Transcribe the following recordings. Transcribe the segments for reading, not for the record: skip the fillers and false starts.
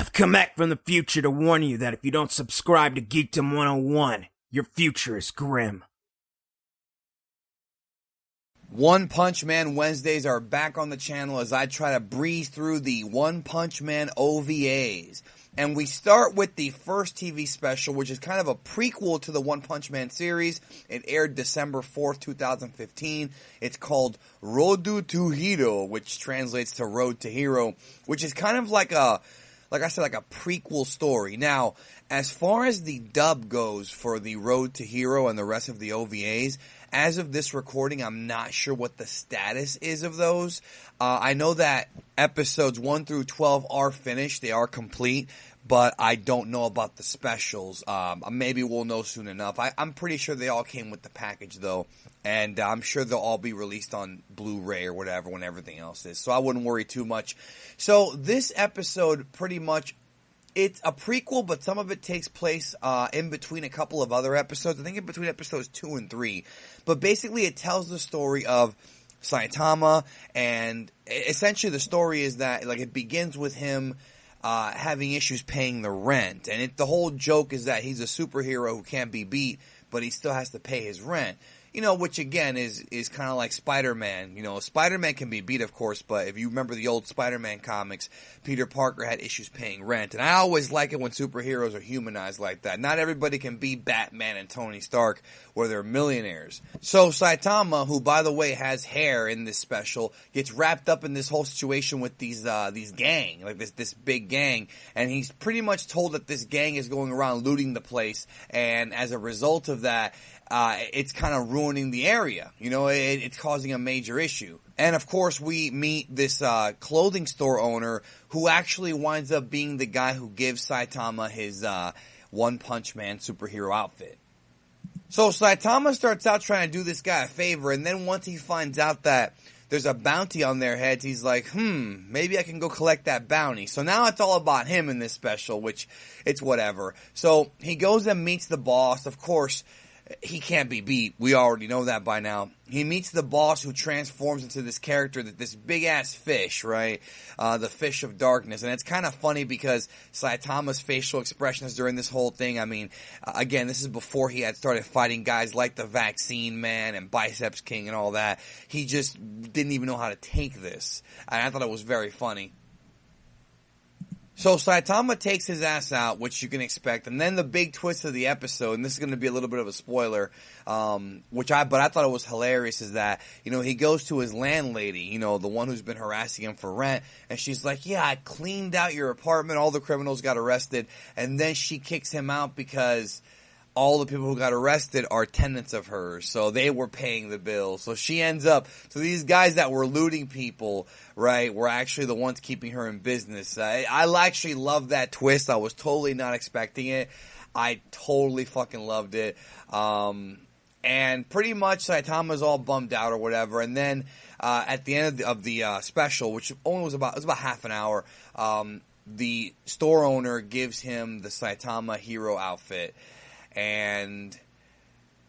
I've come back from the future to warn you that if you don't subscribe to Geekdom 101, your future is grim. One Punch Man Wednesdays are back on the channel as I try to breeze through the One Punch Man OVAs. And we start with the first TV special, which is kind of a prequel to the One Punch Man series. It aired December 4th, 2015. It's called Road to Hero, which translates to Road to Hero, which is kind of like a prequel story. Now, as far as the dub goes for the Road to Hero and the rest of the OVAs, as of this recording, I'm not sure what the status is of those. I know that episodes 1 through 12 are finished. They are complete, but I don't know about the specials. Maybe we'll know soon enough. I'm pretty sure they all came with the package, though, and I'm sure they'll all be released on Blu-ray or whatever when everything else is, so I wouldn't worry too much. So this episode pretty much, it's a prequel, but some of it takes place in between a couple of other episodes. I think in between episodes 2 and 3. But basically it tells the story of Saitama, and essentially the story is that it begins with him having issues paying the rent. And the whole joke is that he's a superhero who can't be beat, but he still has to pay his rent. You know, which again is kind of like Spider-Man. You know, Spider-Man can be beat, of course, but if you remember the old Spider-Man comics, Peter Parker had issues paying rent. And I always like it when superheroes are humanized like that. Not everybody can be Batman and Tony Stark where they're millionaires. So Saitama, who by the way has hair in this special, gets wrapped up in this whole situation with these gang, like this big gang, and he's pretty much told that this gang is going around looting the place, and as a result of that, it's kind of ruining the area. You know, it's causing a major issue. And of course, we meet this clothing store owner who actually winds up being the guy who gives Saitama his One Punch Man superhero outfit. So Saitama starts out trying to do this guy a favor, and then once he finds out that there's a bounty on their heads, he's like, maybe I can go collect that bounty. So now it's all about him in this special, which it's whatever. So he goes and meets the boss. Of course, he can't be beat. We already know that by now. He meets the boss who transforms into this character, this big-ass fish, right? The Fish of Darkness. And it's kind of funny because Saitama's facial expressions during this whole thing, I mean, again, this is before he had started fighting guys like the Vaccine Man and Biceps King and all that. He just didn't even know how to take this. And I thought it was very funny. So Saitama takes his ass out, which you can expect, and then the big twist of the episode, and this is going to be a little bit of a spoiler, but I thought it was hilarious, is that, you know, he goes to his landlady, you know, the one who's been harassing him for rent, and she's like, yeah, I cleaned out your apartment, all the criminals got arrested, and then she kicks him out because all the people who got arrested are tenants of hers, so they were paying the bill. So she ends up, so these guys that were looting people, right, were actually the ones keeping her in business. I actually love that twist. I was totally not expecting it. I totally fucking loved it. And pretty much Saitama's all bummed out or whatever, and then at the end of the special, which only was about half an hour, the store owner gives him the Saitama hero outfit. And,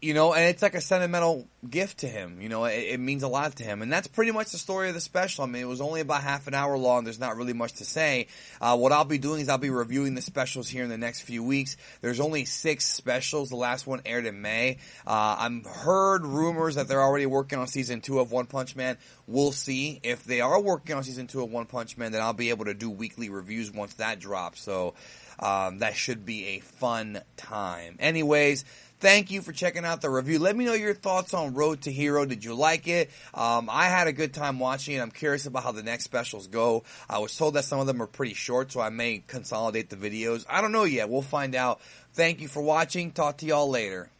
you know, and it's like a sentimental gift to him. You know, it means a lot to him. And that's pretty much the story of the special. I mean, it was only about half an hour long. There's not really much to say. What I'll be doing is I'll be reviewing the specials here in the next few weeks. There's only 6 specials. The last one aired in May. I've heard rumors that they're already working on season 2 of One Punch Man. We'll see. If they are working on season 2 of One Punch Man, then I'll be able to do weekly reviews once that drops. So that should be a fun time. Anyways, thank you for checking out the review. Let me know your thoughts on Road to Hero. Did you like it? I had a good time watching it. I'm curious about how the next specials go. I was told that some of them are pretty short, so I may consolidate the videos. I don't know yet. We'll find out. Thank you for watching. Talk to y'all later.